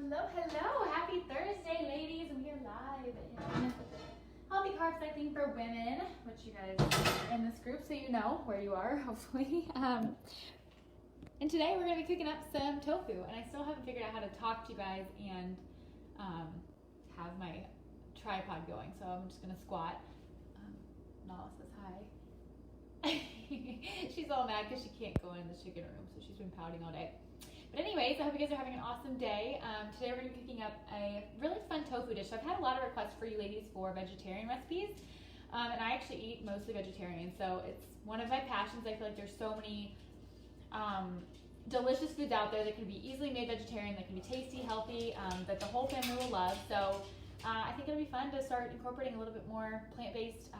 Hello, hello. Happy Thursday, ladies. We are live in Healthy Carb Cycling for Women, which you guys are in this group, so you know where you are, hopefully. And today we're going to be cooking up some tofu, and I still haven't figured out how to talk to you guys and have my tripod going, so I'm just going to squat. Nala says hi. She's all mad because she can't go in the chicken room, so she's been pouting all day. But anyways, I hope you guys are having an awesome day. Today we're going to be cooking up a really fun tofu dish. So I've had a lot of requests for you ladies for vegetarian recipes, and I actually eat mostly vegetarian, so it's one of my passions. I feel like there's so many delicious foods out there that can be easily made vegetarian, that can be tasty, healthy, that the whole family will love. So I think it'll be fun to start incorporating a little bit more plant-based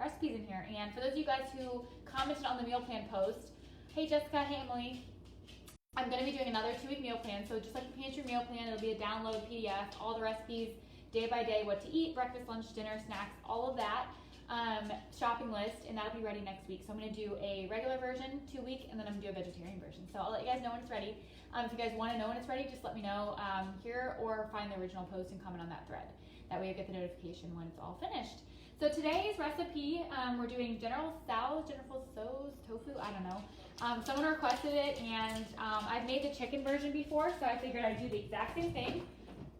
recipes in here. And for those of you guys who commented on the meal plan post, hey Jessica, hey Emily, I'm going to be doing another 2-week meal plan. So just like the pantry meal plan, it'll be a download PDF, all the recipes, day by day, what to eat, breakfast, lunch, dinner, snacks, all of that, shopping list, and that'll be ready next week. So I'm going to do a regular version 2-week, and then I'm going to do a vegetarian version. So I'll let you guys know when it's ready. If you guys want to know when it's ready, just let me know here or find the original post and comment on that thread. That way you get the notification when it's all finished. So today's recipe, we're doing General Tso's tofu, I don't know. Someone requested it, and I've made the chicken version before, so I figured I'd do the exact same thing,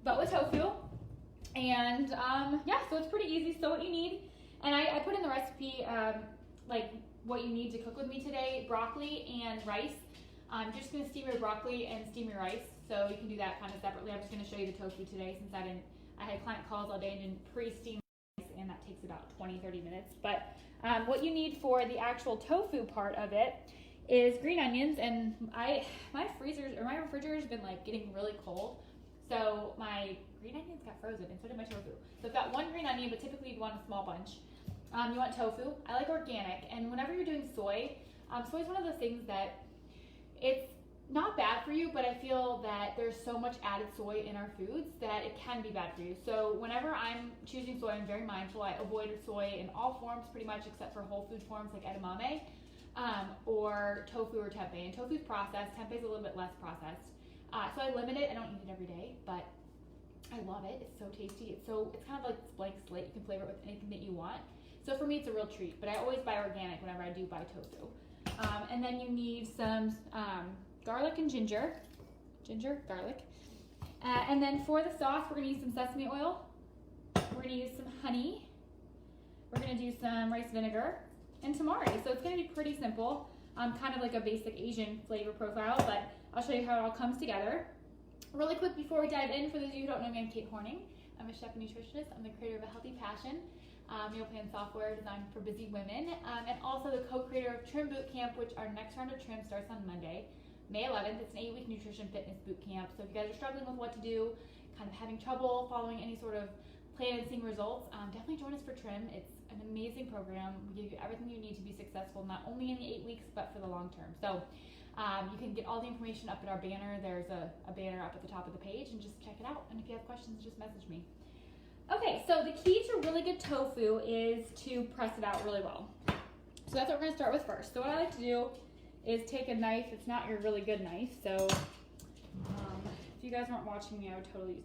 but with tofu. And yeah, so it's pretty easy. So what you need, and I put in the recipe like what you need to cook with me today: broccoli and rice. I'm just going to steam your broccoli and steam your rice, so you can do that kind of separately. I'm just going to show you the tofu today since I had client calls all day and didn't pre-steam, and that takes about 20-30 minutes. But what you need for the actual tofu part of it is green onions, and my refrigerator has been like getting really cold, so my green onions got frozen, and so did my tofu. So I've got one green onion, but typically you'd want a small bunch. You want tofu. I like organic, and whenever you're doing soy, soy is one of those things that it's not bad for you, but I feel that there's so much added soy in our foods that it can be bad for you. So whenever I'm choosing soy, I'm very mindful. I avoid soy in all forms pretty much, except for whole food forms like edamame, or tofu or tempeh. And tofu's processed, tempeh is a little bit less processed. So I limit it. I don't eat it every day, but I love it. It's so tasty. It's kind of like this blank slate. You can flavor it with anything that you want. So for me, it's a real treat, but I always buy organic whenever I do buy tofu. And then you need some garlic and ginger, garlic. And then for the sauce, we're gonna use some sesame oil. We're gonna use some honey. We're gonna do some rice vinegar and tamari. So it's gonna be pretty simple, kind of like a basic Asian flavor profile, but I'll show you how it all comes together. Really quick before we dive in, for those of you who don't know me, I'm Kate Horning. I'm a chef and nutritionist. I'm the creator of A Healthy Passion, meal plan software designed for busy women, and also the co-creator of Trim Boot Camp, which our next round of trim starts on Monday, May 11th. It's an 8-week nutrition fitness boot camp. So if you guys are struggling with what to do, kind of having trouble following any sort of plan and seeing results, definitely join us for Trim. It's an amazing program. We give you everything you need to be successful, not only in the 8 weeks, but for the long term. So you can get all the information up at our banner. There's a banner up at the top of the page, and just check it out. And if you have questions, just message me. Okay, so the key to really good tofu is to press it out really well. So that's what we're gonna start with first. So what I like to do is take a knife. It's not your really good knife, so if you guys weren't watching me, I would totally use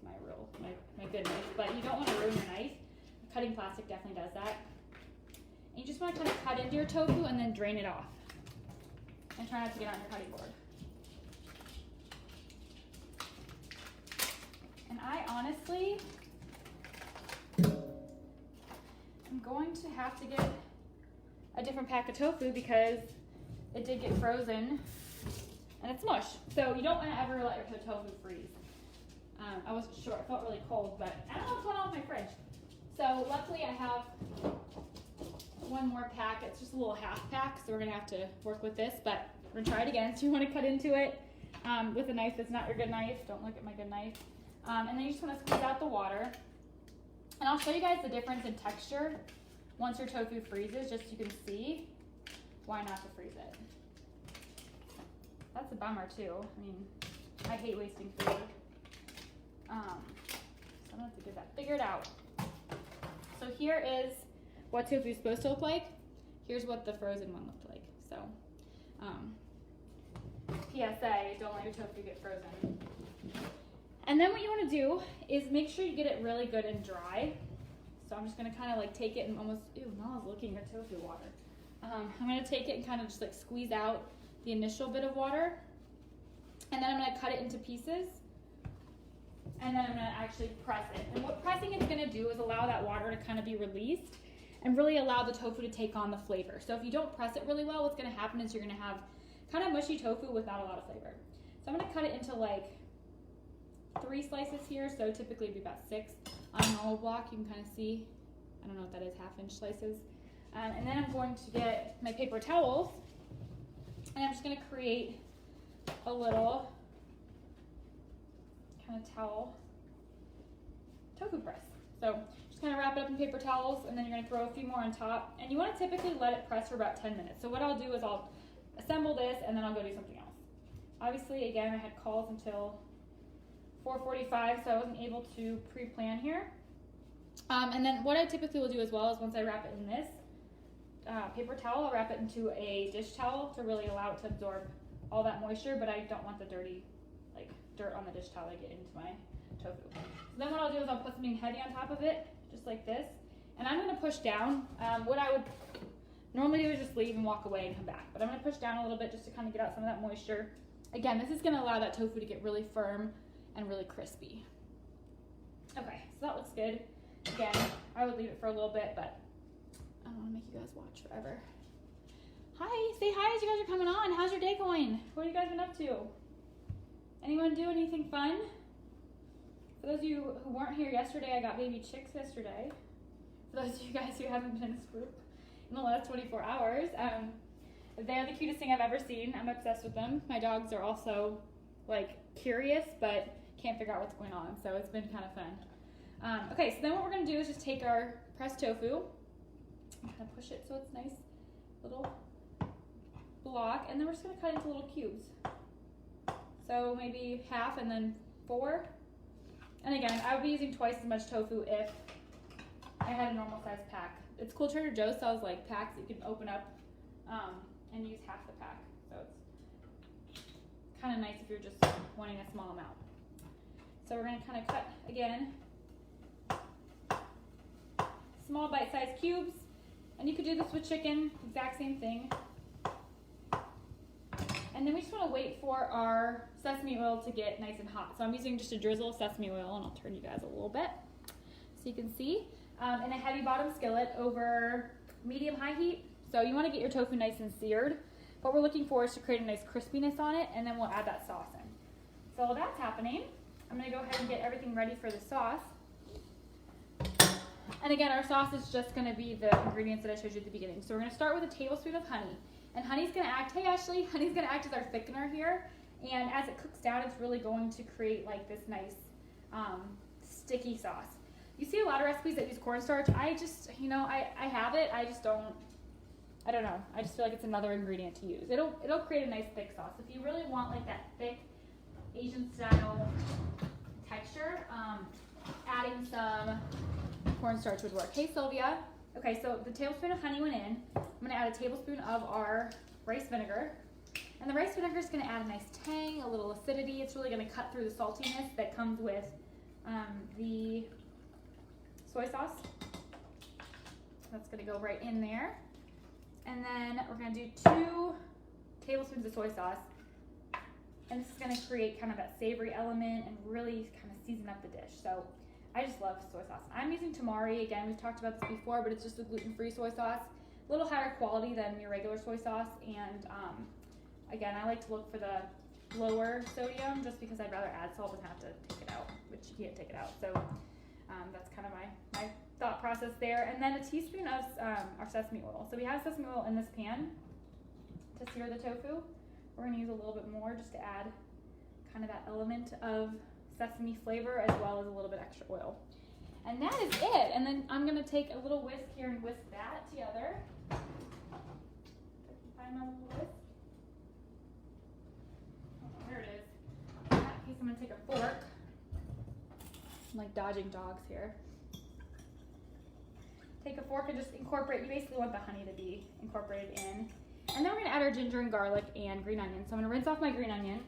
my good knife, but you don't want to ruin your knife. Cutting plastic definitely does that. And you just want to kind of cut into your tofu and then drain it off. And try not to get on your cutting board. And I honestly am going to have to get a different pack of tofu because it did get frozen and it's mush. So you don't want to ever let your tofu freeze. I wasn't sure, it felt really cold, but I don't know what's going on with my fridge. So luckily I have one more pack. It's just a little half pack, so we're gonna have to work with this, but we're gonna try it again. So you want to cut into it with a knife that's not your good knife. Don't look at my good knife. And then you just want to squeeze out the water. And I'll show you guys the difference in texture once your tofu freezes, just so you can see why not to freeze it. That's a bummer too. I mean, I hate wasting food. So I'm gonna have to get that figured out. So here is what tofu is supposed to look like. Here's what the frozen one looked like. So, PSA, don't let your tofu get frozen. And then what you want to do is make sure you get it really good and dry. So I'm just going to kind of like take it and almost, ew, Nala's looking at tofu water. I'm going to take it and kind of just like squeeze out the initial bit of water. And then I'm going to cut it into pieces. And then I'm going to actually press it. And what pressing is going to do is allow that water to kind of be released and really allow the tofu to take on the flavor. So if you don't press it really well, what's going to happen is you're going to have kind of mushy tofu without a lot of flavor. So I'm going to cut it into like 3 slices here. So typically it'd be about 6 on a normal block. You can kind of see, I don't know what that is, 1/2-inch slices. And then I'm going to get my paper towels and I'm just going to create a little kind of towel tofu press. So just kind of wrap it up in paper towels and then you're going to throw a few more on top. And you want to typically let it press for about 10 minutes. So what I'll do is I'll assemble this and then I'll go do something else. Obviously, again, I had calls until 4:45, so I wasn't able to pre-plan here. And then what I typically will do as well is once I wrap it in this paper towel, I'll wrap it into a dish towel to really allow it to absorb all that moisture, but I don't want the dirty, like dirt on the dish towel to get into my tofu. So then what I'll do is I'll put something heavy on top of it, just like this, and I'm going to push down. What I would normally do is just leave and walk away and come back, but I'm going to push down a little bit just to kind of get out some of that moisture. Again, this is going to allow that tofu to get really firm and really crispy. Okay, so that looks good. Again, I would leave it for a little bit, but I don't want to make you guys watch forever. Hi, say hi as you guys are coming on. How's your day going? What have you guys been up to? Anyone do anything fun? For those of you who weren't here yesterday, I got baby chicks yesterday. For those of you guys who haven't been in this group in the last 24 hours, they're the cutest thing I've ever seen. I'm obsessed with them. My dogs are also like curious, but can't figure out what's going on, so it's been kind of fun. Okay, so then what we're going to do is just take our pressed tofu and kind of push it so it's nice little block, and then we're just going to cut it into little cubes. So maybe 1/2 and then 4. And again, I would be using twice as much tofu if I had a normal size pack. It's cool, Trader Joe's sells like packs that you can open up and use 1/2 the pack. So it's kind of nice if you're just wanting a small amount. So we're going to kind of cut again, small bite-sized cubes, and you could do this with chicken, exact same thing. And then we just want to wait for our sesame oil to get nice and hot. So I'm using just a drizzle of sesame oil, and I'll turn you guys a little bit so you can see. In a heavy bottom skillet over medium-high heat. So you want to get your tofu nice and seared. What we're looking for is to create a nice crispiness on it, and then we'll add that sauce in. So while that's happening, I'm going to go ahead and get everything ready for the sauce. And again, our sauce is just going to be the ingredients that I showed you at the beginning. So we're going to start with a tablespoon of honey. And honey's going to act, hey Ashley, honey's going to act as our thickener here. And as it cooks down, it's really going to create like this nice sticky sauce. You see a lot of recipes that use cornstarch. I just, I have it. I just don't, I don't know. I just feel like it's another ingredient to use. It'll create a nice thick sauce. If you really want like that thick Asian style texture, adding some cornstarch would work. Hey Sylvia. Okay, so the tablespoon of honey went in. I'm going to add a tablespoon of our rice vinegar. And the rice vinegar is going to add a nice tang, a little acidity. It's really going to cut through the saltiness that comes with the soy sauce. That's going to go right in there. And then we're going to do 2 tablespoons of soy sauce. And this is going to create kind of that savory element and really kind of season up the dish. So I just love soy sauce. I'm using tamari. Again, we've talked about this before, but it's just a gluten-free soy sauce. A little higher quality than your regular soy sauce. And again, I like to look for the lower sodium just because I'd rather add salt than have to take it out, which you can't take it out. So that's kind of my thought process there. And then a teaspoon of our sesame oil. So we have sesame oil in this pan to sear the tofu. We're going to use a little bit more just to add kind of that element of sesame flavor as well as a little bit extra oil. And that is it. And then I'm going to take a little whisk here and whisk that together. If I can find my little whisk. Oh, there it is. In that case, I'm going to take a fork. I'm like dodging dogs here. Take a fork and just incorporate. You basically want the honey to be incorporated in. And then we're going to add our ginger and garlic and green onion. So I'm going to rinse off my green onion,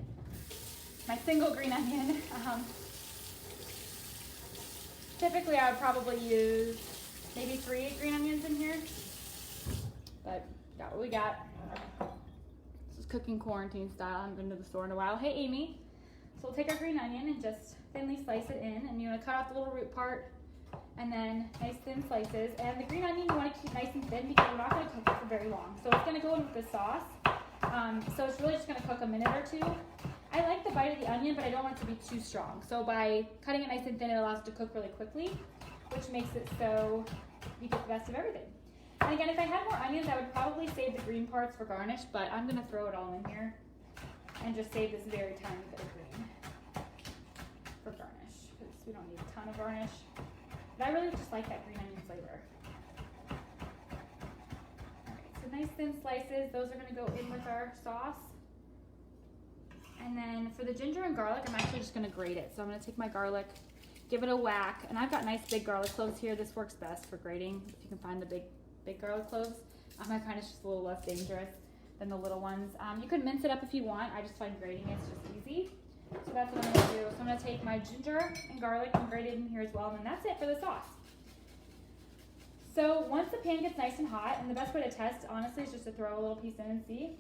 my single green onion. Typically I would probably use maybe 3 green onions in here, but got what we got. This is cooking quarantine style. I haven't been to the store in a while. Hey Amy. So we'll take our green onion and just thinly slice it in, and you want to cut off the little root part and then nice thin slices. And the green onion you want to keep nice and thin because we're not going to cook it for very long. So it's going to go in with the sauce. So it's really just going to cook a minute or two. I like the bite of the onion, but I don't want it to be too strong. So by cutting it nice and thin, it allows it to cook really quickly, which makes it so you get the best of everything. And again, if I had more onions, I would probably save the green parts for garnish, but I'm going to throw it all in here and just save this very tiny bit of green for garnish, because we don't need a ton of garnish. But I really just like that green onion flavor. Alright, so nice thin slices. Those are going to go in with our sauce. And then for the ginger and garlic, I'm actually just going to grate it. So I'm going to take my garlic, give it a whack. And I've got nice big garlic cloves here. This works best for grating, if you can find the big garlic cloves. I find it's just a little less dangerous than the little ones. You can mince it up if you want. I just find grating it's just easy. So that's what I'm going to do. So I'm going to take my ginger and garlic and grate it in here as well. And then that's it for the sauce. So once the pan gets nice and hot, and the best way to test, honestly, is just to throw a little piece in and see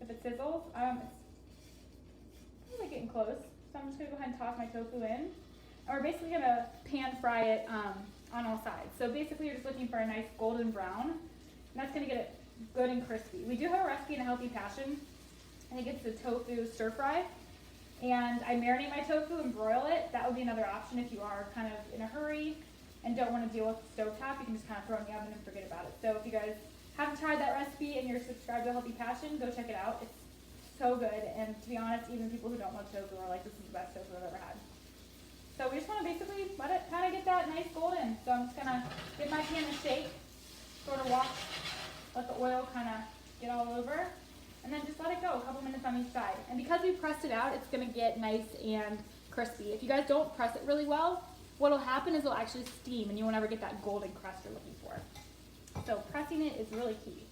if it sizzles. It's probably getting close. So I'm just going to go ahead and toss my tofu in. And we're basically going to pan fry it on all sides. So basically you're just looking for a nice golden brown. And that's going to get it good and crispy. We do have a recipe in A Healthy Passion. I think it's the tofu stir fry. And I marinate my tofu and broil it. That would be another option if you are kind of in a hurry and don't want to deal with the stovetop. You can just kind of throw it in the oven and forget about it. So if you guys haven't tried that recipe and you're subscribed to A Healthy Passion, go check it out. It's so good. And to be honest, even people who don't love tofu are like, this is the best tofu I've ever had. So we just want to basically let it kind of get that nice golden. So I'm just going to give my pan a shake, sort of let the oil kind of get all over. And then just let it go a couple minutes on each side. And because we pressed it out, it's going to get nice and crispy. If you guys don't press it really well, what will happen is it'll actually steam and you won't ever get that golden crust you're looking for. So pressing it is really key.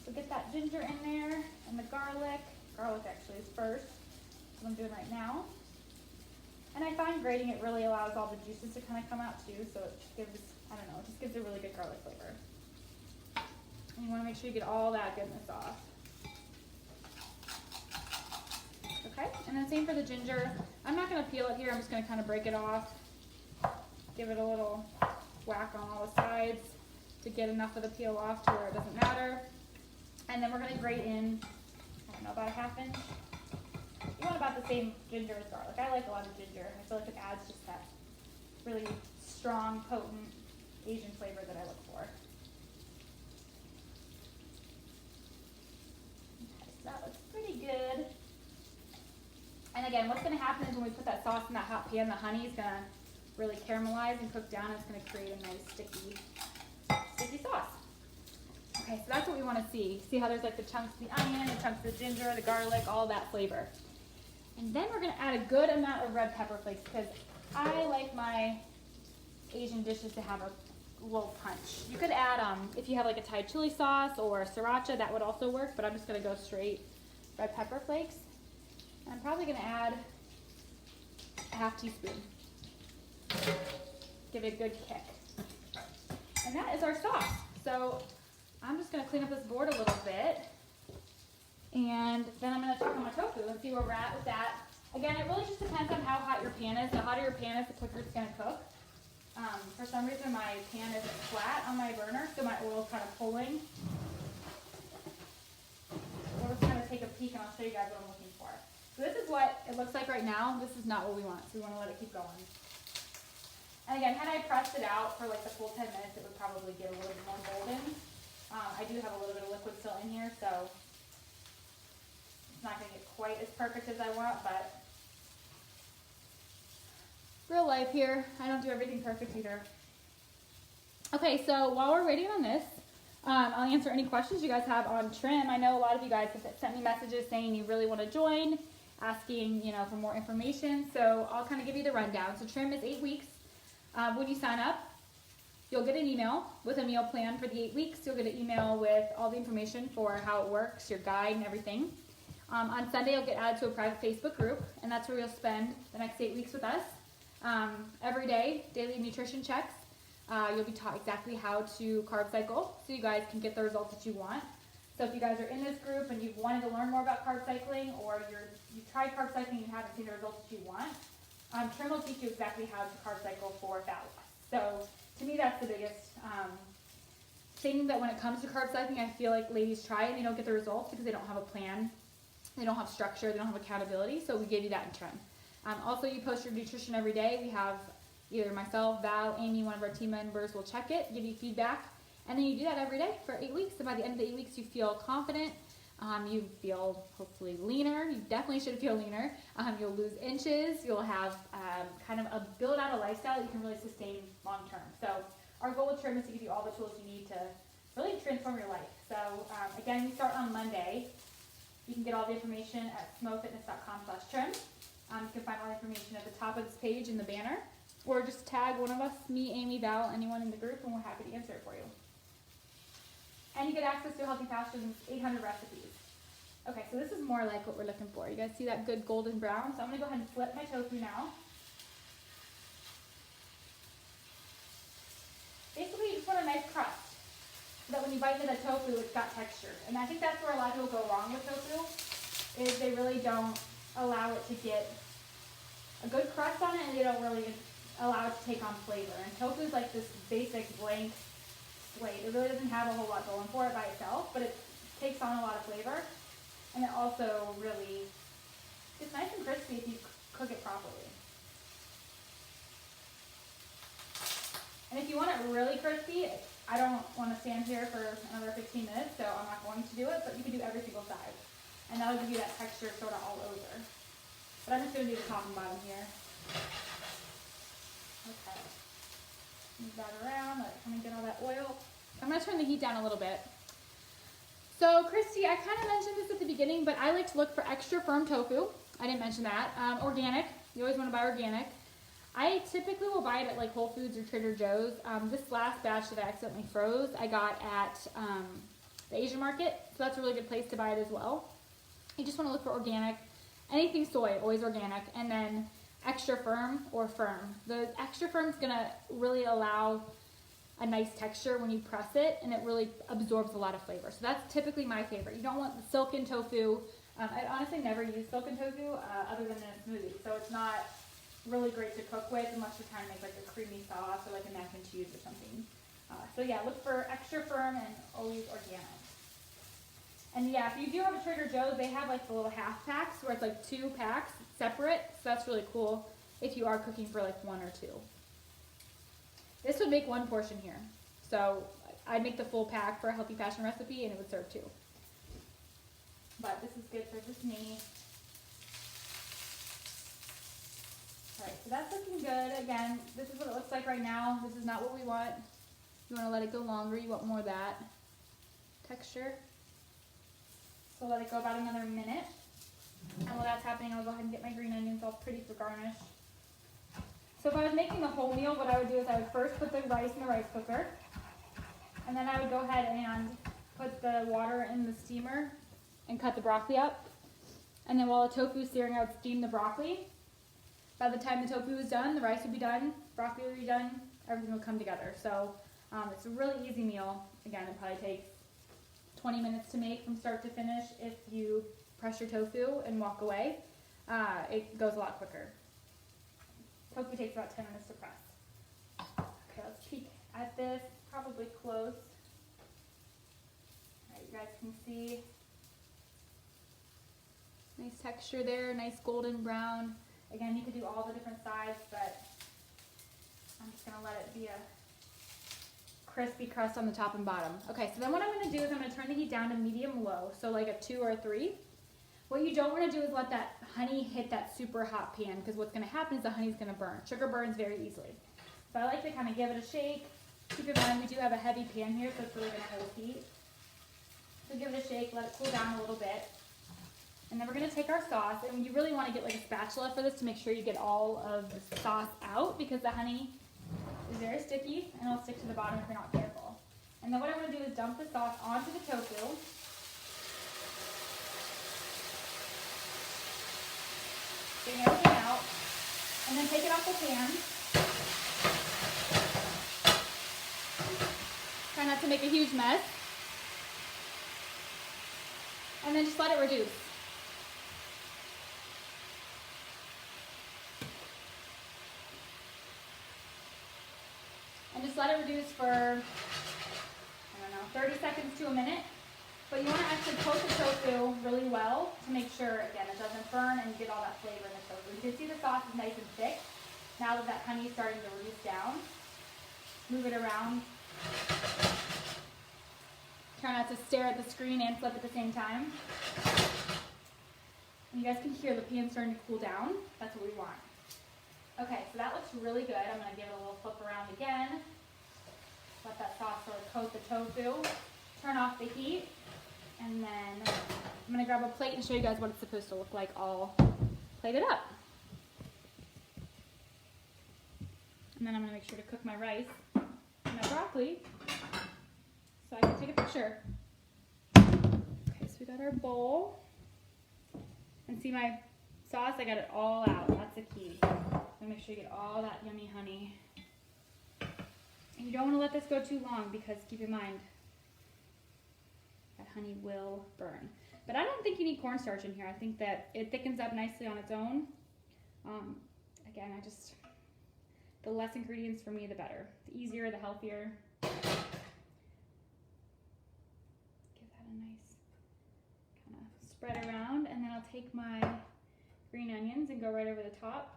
So get that ginger in there and the garlic. Garlic actually is first. That's what I'm doing right now. And I find grating it really allows all the juices to kind of come out too. So it just gives, I don't know, it just gives a really good garlic flavor. And you want to make sure you get all that goodness off. Okay, and then same for the ginger. I'm not going to peel it here. I'm just going to kind of break it off. Give it a little whack on all the sides to get enough of the peel off to where it doesn't matter. And then we're going to grate in, I don't know, about a ½ inch. You want about the same ginger as garlic. I like a lot of ginger. I feel like it adds just that really strong, potent Asian flavor that I look for. That looks pretty good. And again, what's going to happen is when we put that sauce in that hot pan, the honey is going to really caramelize and cook down. It's going to create a nice sticky sauce. Okay, so that's what we want to see. See how there's like the chunks of the onion, the chunks of the ginger, the garlic, all that flavor. And then we're going to add a good amount of red pepper flakes because I like my Asian dishes to have a little punch. You could add, if you have like a Thai chili sauce or sriracha, that would also work, but I'm just going to go straight red pepper flakes. And I'm probably going to add a ½ teaspoon. Give it a good kick. And that is our sauce. So I'm just going to clean up this board a little bit. And then I'm going to check on my tofu and see where we're at with that. Again, it really just depends on how hot your pan is. The hotter your pan is, the quicker it's going to cook. For some reason, my pan isn't flat on my burner, so my oil is kind of pulling. We'll just kind of take a peek, and I'll show you guys what I'm looking for. So this is what it looks like right now. This is not what we want, so we want to let it keep going. And again, had I pressed it out for like the full 10 minutes, it would probably get a little bit more golden. I do have a little bit of liquid still in here, so it's not going to get quite as perfect as I want, but real life here. I don't do everything perfect either. Okay, so while we're waiting on this, I'll answer any questions you guys have on trim. I know a lot of you guys have sent me messages saying you really want to join, asking, you know, for more information. So I'll kind of give you the rundown. So trim is 8 weeks. When you sign up, you'll get an email with a meal plan for the 8 weeks. You'll get an email with all the information for how it works, your guide and everything. On Sunday, you'll get added to a private Facebook group, and that's where you'll spend the next 8 weeks with us. every day, daily nutrition checks. You'll be taught exactly how to carb cycle so you guys can get the results that you want. So if you guys are in this group and you've wanted to learn more about carb cycling, or you've tried carb cycling and you haven't seen the results that you want, Trim will teach you exactly how to carb cycle for fat loss. So to me, that's the biggest thing, that when it comes to carb cycling, I feel like ladies try it and they don't get the results because they don't have a plan, they don't have structure, they don't have accountability. So we give you that in Trim. Also, you post your nutrition every day. We have either myself, Val, Amy, one of our team members will check it, give you feedback, and then you do that every day for 8 weeks. And by the end of the 8 weeks, you feel confident. You feel hopefully leaner. You definitely should feel leaner. You'll lose inches. You'll have kind of build out a lifestyle that you can really sustain long term. So our goal with Trim is to give you all the tools you need to really transform your life. So again, we start on Monday. You can get all the information at smofitness.com/trim. You can find all the information at the top of this page in the banner, or just tag one of us, me, Amy, Val, anyone in the group, and we're happy to answer it for you. And you get access to Healthy Fashion's 800 recipes. Okay, so this is more like what we're looking for. You guys see that good golden brown? So I'm going to go ahead and flip my tofu now. Basically, you just want a nice crust, so that when you bite into the tofu, it's got texture. And I think that's where a lot of people go wrong with tofu, is they really don't allow it to get a good crust on it, and they don't really allow it to take on flavor. And tofu is like this basic blank slate. It really doesn't have a whole lot going for it by itself, but it takes on a lot of flavor. And it also really is nice and crispy if you cook it properly. And if you want it really crispy, I don't want to stand here for another 15 minutes, so I'm not going to do it, but you can do every single side. And that'll give you that texture sort of all over. But I'm just going to do the top and bottom here. Okay. Move that around, let it come and get all that oil. I'm going to turn the heat down a little bit. So, Christy, I kind of mentioned this at the beginning, but I like to look for extra firm tofu. I didn't mention that. Organic. You always want to buy organic. I typically will buy it at like Whole Foods or Trader Joe's. This last batch that I accidentally froze, I got at the Asian market. So that's a really good place to buy it as well. You just want to look for organic. Anything soy, always organic. And then extra firm or firm. The extra firm is going to really allow a nice texture when you press it, and it really absorbs a lot of flavor. So that's typically my favorite. You don't want the silken tofu. I honestly never use silken tofu other than in a smoothie. So it's not really great to cook with unless you're trying to make like a creamy sauce or like a mac and cheese or something. So yeah, look for extra firm and always organic. And yeah, if you do have a Trader Joe's, they have like the little half packs where it's like 2 packs separate. So that's really cool if you are cooking for like 1 or 2. This would make 1 portion here. So I'd make the full pack for a Healthy Fashion recipe and it would serve 2. But this is good for just me. Alright, so that's looking good. Again, this is what it looks like right now. This is not what we want. You want to let it go longer. You want more of that texture. So let it go about another minute. And while that's happening, I'll go ahead and get my green onions all pretty for garnish. So if I was making the whole meal, what I would do is I would first put the rice in the rice cooker. And then I would go ahead and put the water in the steamer and cut the broccoli up. And then while the tofu is searing, I would steam the broccoli. By the time the tofu is done, the rice would be done, broccoli would be done, everything will come together. So it's a really easy meal. Again, it probably takes 20 minutes to make from start to finish. If you press your tofu and walk away, it goes a lot quicker. Tofu takes about 10 minutes to press. Okay, let's peek at this, probably close. All right, you guys can see. Nice texture there, nice golden brown. Again, you could do all the different sides, but I'm just gonna let it be a crispy crust on the top and bottom. Okay, so then what I'm gonna do is I'm gonna turn the heat down to medium-low, so like a 2 or a 3. What you don't wanna do is let that honey hit that super hot pan, because what's gonna happen is the honey's gonna burn. Sugar burns very easily. So I like to kind of give it a shake. Keep in mind, we do have a heavy pan here, so it's really gonna hold heat. So give it a shake, let it cool down a little bit. And then we're gonna take our sauce, and you really wanna get like a spatula for this to make sure you get all of the sauce out, because the honey is very sticky, and it'll stick to the bottom if you're not careful. And then what I'm gonna do is dump the sauce onto the tofu. Getting everything out. And then take it off the pan. Try not to make a huge mess. And then just let it reduce. And just let it reduce for, I don't know, 30 seconds to a minute. But you want to actually coat the tofu really well to make sure, again, it doesn't burn and you get all that flavor in the tofu. You can see the sauce is nice and thick. Now that that honey is starting to reduce down, move it around. Try not to stare at the screen and flip at the same time. And you guys can hear the pan starting to cool down. That's what we want. Okay, so that looks really good. I'm going to give it a little flip around again. Let that sauce sort of coat the tofu. Turn off the heat. And then I'm going to grab a plate and show you guys what it's supposed to look like all plated up. And then I'm going to make sure to cook my rice and my broccoli so I can take a picture. Okay, so we got our bowl. And see my sauce? I got it all out. That's the key. Make sure you get all that yummy honey. And you don't want to let this go too long because keep in mind, that honey will burn. But I don't think you need cornstarch in here. I think that it thickens up nicely on its own. Again, the less ingredients for me, the better. The easier, the healthier. Give that a nice kind of spread around. And then I'll take my green onions and go right over the top.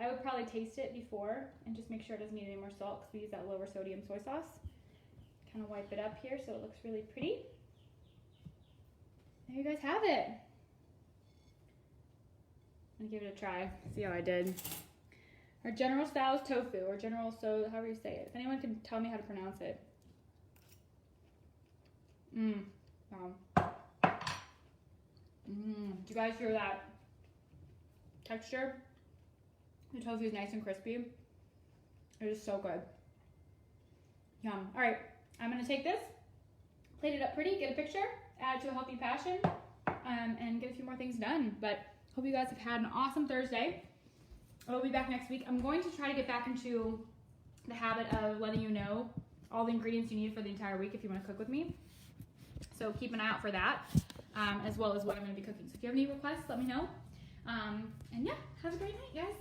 I would probably taste it before and just make sure it doesn't need any more salt because we use that lower sodium soy sauce. Kind of wipe it up here so it looks really pretty. There you guys have it. I'm gonna give it a try, see how I did. Our General style is tofu, or General, so however you say it. If anyone can tell me how to pronounce it. Wow. Do you guys hear that texture? The tofu is nice and crispy. It is so good. Yum. All right, I'm gonna take this, plate it up pretty, get a picture, add to a healthy passion, and get a few more things done. But hope you guys have had an awesome Thursday. I will be back next week. I'm going to try to get back into the habit of letting you know all the ingredients you need for the entire week if you want to cook with me. So keep an eye out for that, as well as what I'm going to be cooking. So if you have any requests, let me know. And yeah, have a great night, guys.